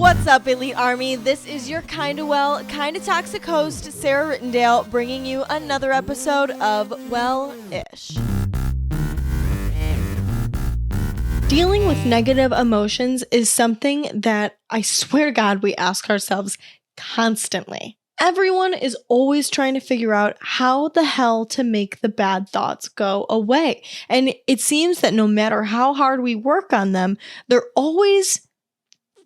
What's up, Elite Army? This is your kinda well, kinda toxic host, Sarah Rittendale, bringing you another episode of Wellish. Dealing with negative emotions is something that I swear to God we ask ourselves constantly. Everyone is always trying to figure out how the hell to make the bad thoughts go away. And it seems that no matter how hard we work on them, they're always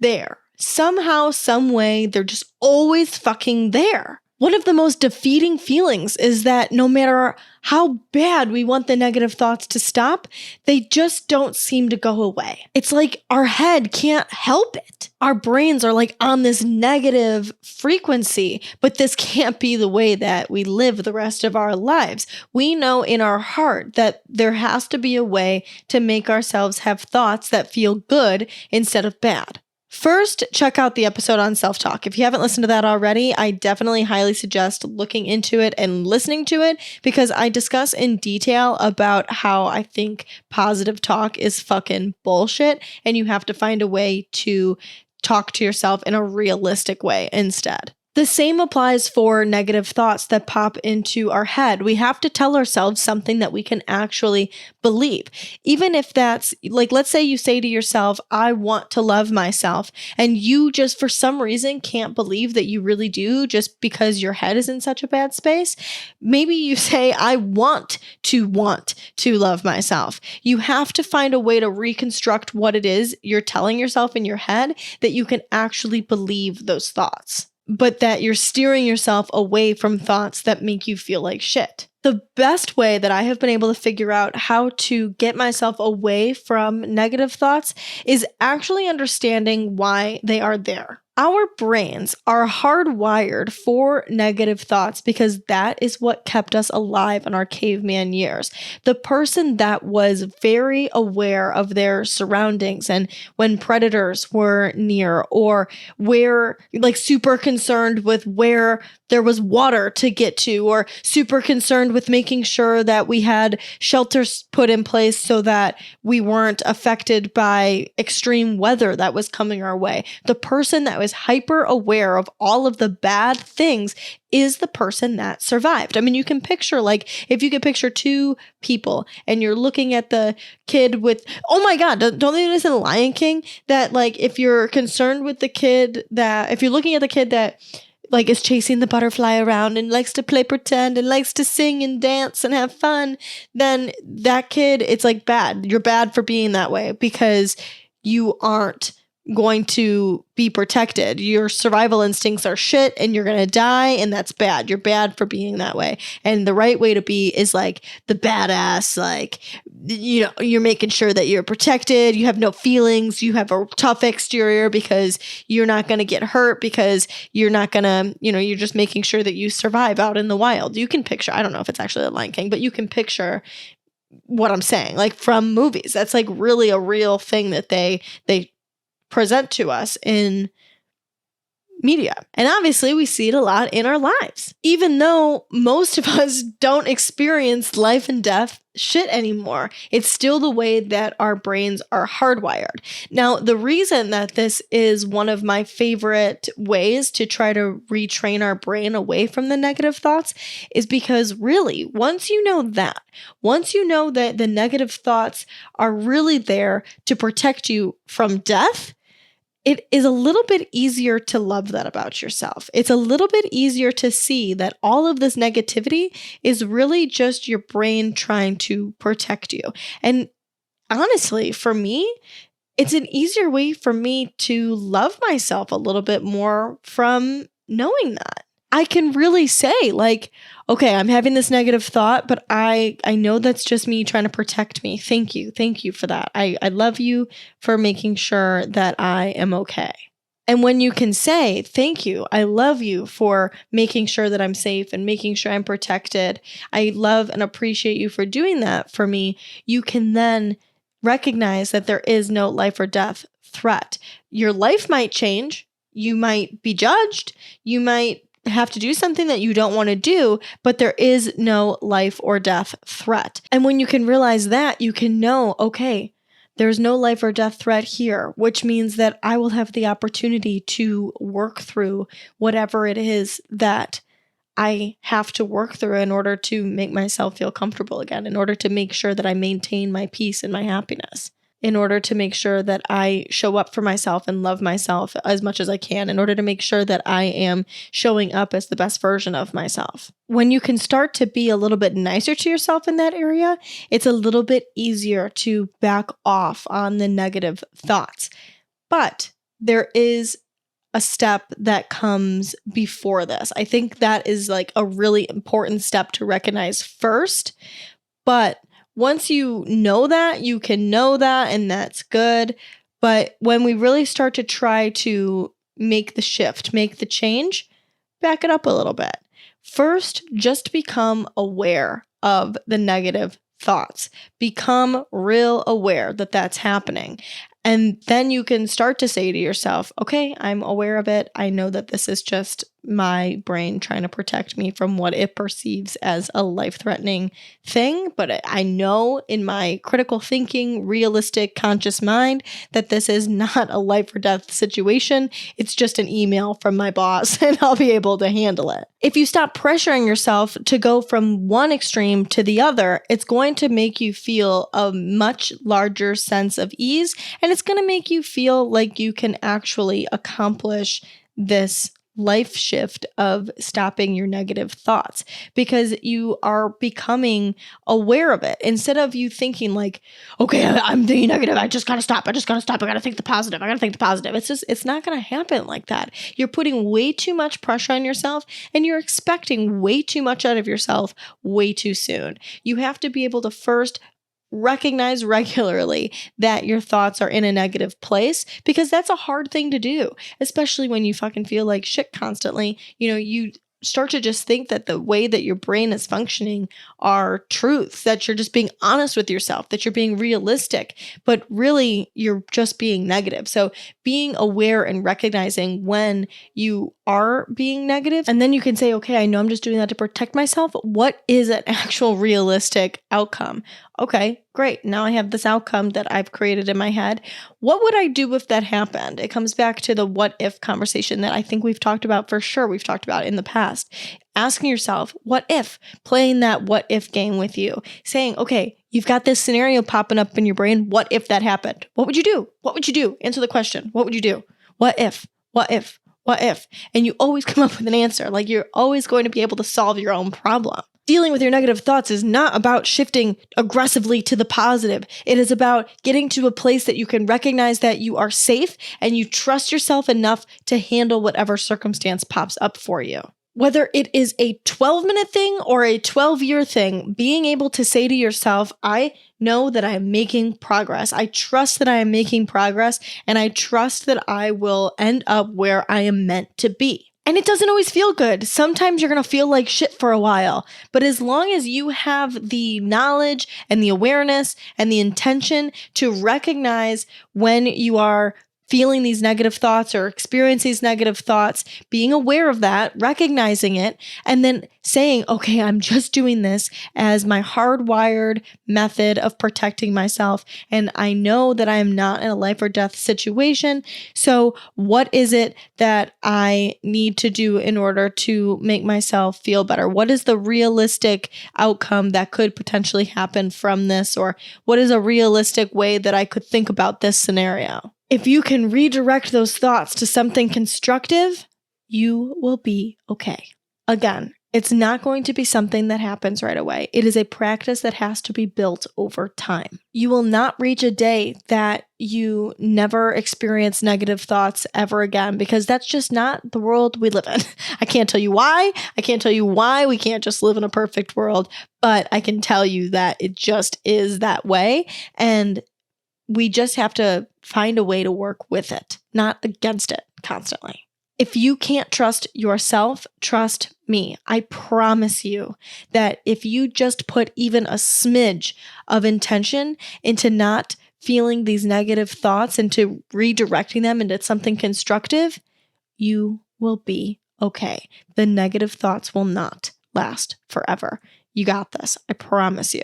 there. Somehow, some way, they're just always fucking there. One of the most defeating feelings is that no matter how bad we want the negative thoughts to stop, they just don't seem to go away. It's like our head can't help it. Our brains are like on this negative frequency, but this can't be the way that we live the rest of our lives. We know in our heart that there has to be a way to make ourselves have thoughts that feel good instead of bad. First, check out the episode on self-talk. If you haven't listened to that already, I definitely highly suggest looking into it and listening to it because I discuss in detail about how I think positive talk is fucking bullshit and you have to find a way to talk to yourself in a realistic way instead. The same applies for negative thoughts that pop into our head. We have to tell ourselves something that we can actually believe. Even if that's like, let's say you say to yourself, I want to love myself, and you just for some reason can't believe that you really do just because your head is in such a bad space. Maybe you say, I want to love myself. You have to find a way to reconstruct what it is you're telling yourself in your head that you can actually believe those thoughts, but that you're steering yourself away from thoughts that make you feel like shit. The best way that I have been able to figure out how to get myself away from negative thoughts is actually understanding why they are there. Our brains are hardwired for negative thoughts because that is what kept us alive in our caveman years. The person that was very aware of their surroundings and when predators were near, or where, like, super concerned with where there was water to get to, or super concerned with making sure that we had shelters put in place so that we weren't affected by extreme weather that was coming our way. The person that was hyper aware of all of the bad things is the person that survived. I mean, you can picture, like, if you could picture two people and you're looking at the kid with, oh my God, don't they do this in Lion King? That, like, if you're concerned with the kid that, if you're looking at the kid that, like, is chasing the butterfly around and likes to play pretend and likes to sing and dance and have fun, then that kid, it's like bad. You're bad for being that way because you aren't going to be protected. Your survival instincts are shit and you're going to die, and that's bad. You're bad for being that way. And the right way to be is like the badass, like, you know, you're making sure that you're protected. You have no feelings. You have a tough exterior because you're not going to get hurt, because you're not going to, you know, you're just making sure that you survive out in the wild. You can picture, I don't know if it's actually the Lion King, but you can picture what I'm saying, like, from movies. That's like really a real thing that they present to us in media. And obviously we see it a lot in our lives. Even though most of us don't experience life and death shit anymore, it's still the way that our brains are hardwired. Now, the reason that this is one of my favorite ways to try to retrain our brain away from the negative thoughts is because really, once you know that the negative thoughts are really there to protect you from death, it is a little bit easier to love that about yourself. It's a little bit easier to see that all of this negativity is really just your brain trying to protect you. And honestly, for me, it's an easier way for me to love myself a little bit more from knowing that. I can really say, like, okay, I'm having this negative thought, but I know that's just me trying to protect me. Thank you for that. I love you for making sure that I am okay. And when you can say, thank you, I love you for making sure that I'm safe and making sure I'm protected, I love and appreciate you for doing that for me, you can then recognize that there is no life or death threat. Your life might change. You might be judged. You might have to do something that you don't want to do, but there is no life or death threat. And when you can realize that, you can know, okay, There's no life or death threat here, which means that I will have the opportunity to work through whatever it is that I have to work through in order to make myself feel comfortable again, in order to make sure that I maintain my peace and my happiness, in order to make sure that I show up for myself and love myself as much as I can, in order to make sure that I am showing up as the best version of myself. When you can start to be a little bit nicer to yourself in that area, it's a little bit easier to back off on the negative thoughts. But there is a step that comes before this. I think that is like a really important step to recognize first. But once you know that, you can know that, and that's good. But when we really start to try to make the shift, make the change, back it up a little bit. First, just become aware of the negative thoughts. Become real aware that that's happening. And then you can start to say to yourself, okay, I'm aware of it. I know that this is just my brain trying to protect me from what it perceives as a life-threatening thing. But I know in my critical thinking, realistic, conscious mind that this is not a life or death situation. It's just an email from my boss and I'll be able to handle it. If you stop pressuring yourself to go from one extreme to the other, it's going to make you feel a much larger sense of ease, and it's going to make you feel like you can actually accomplish this life shift of stopping your negative thoughts, because you are becoming aware of it instead of you thinking like, okay, I'm thinking negative. I just got to stop. I got to think the positive. It's not going to happen like that. You're putting way too much pressure on yourself and you're expecting way too much out of yourself way too soon. You have to be able to first recognize regularly that your thoughts are in a negative place, because that's a hard thing to do, especially when you fucking feel like shit constantly. You start to just think that the way that your brain is functioning are truths, that you're just being honest with yourself, that you're being realistic, but really you're just being negative. So being aware and recognizing when you are being negative, and then you can say, okay, I know I'm just doing that to protect myself. What is an actual realistic outcome? Okay, great. Now I have this outcome that I've created in my head. What would I do if that happened? It comes back to the what if conversation that I think we've talked about for sure. We've talked about in the past. Asking yourself, what if? Playing that what if game with you. Saying, okay, you've got this scenario popping up in your brain. What if that happened? What would you do? What would you do? Answer the question. What would you do? What if? What if? What if? And you always come up with an answer. Like you're always going to be able to solve your own problem. Dealing with your negative thoughts is not about shifting aggressively to the positive. It is about getting to a place that you can recognize that you are safe and you trust yourself enough to handle whatever circumstance pops up for you. Whether it is a 12-minute thing or a 12-year thing, being able to say to yourself, I know that I am making progress. I trust that I am making progress, and I trust that I will end up where I am meant to be. And it doesn't always feel good. Sometimes you're going to feel like shit for a while. But as long as you have the knowledge and the awareness and the intention to recognize when you are feeling these negative thoughts or experiencing these negative thoughts, being aware of that, recognizing it, and then saying, okay, I'm just doing this as my hardwired method of protecting myself. And I know that I am not in a life or death situation. So what is it that I need to do in order to make myself feel better? What is the realistic outcome that could potentially happen from this? Or what is a realistic way that I could think about this scenario? If you can redirect those thoughts to something constructive, you will be okay. Again, it's not going to be something that happens right away. It is a practice that has to be built over time. You will not reach a day that you never experience negative thoughts ever again, because that's just not the world we live in. I can't tell you why. I can't tell you why we can't just live in a perfect world, but I can tell you that it just is that way. And we just have to find a way to work with it, not against it constantly. If you can't trust yourself, trust me. I promise you that if you just put even a smidge of intention into not feeling these negative thoughts, into redirecting them into something constructive, you will be okay. The negative thoughts will not last forever. You got this. I promise you.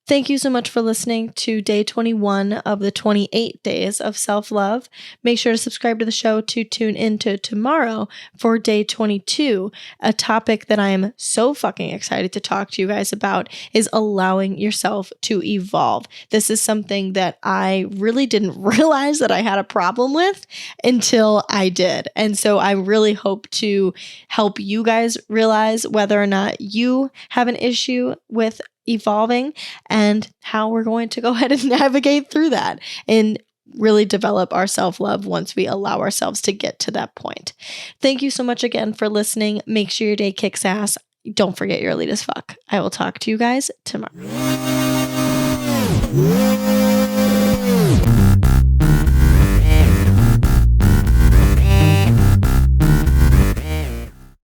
Thank you so much for listening to day 21 of the 28 days of self-love. Make sure to subscribe to the show to tune into tomorrow for day 22. A topic that I am so fucking excited to talk to you guys about is allowing yourself to evolve. This is something that I really didn't realize that I had a problem with until I did. And so I really hope to help you guys realize whether or not you have an issue with evolving and how we're going to go ahead and navigate through that and really develop our self-love once we allow ourselves to get to that point. Thank you so much again for listening. Make sure your day kicks ass. Don't forget you're elite as fuck. I will talk to you guys tomorrow.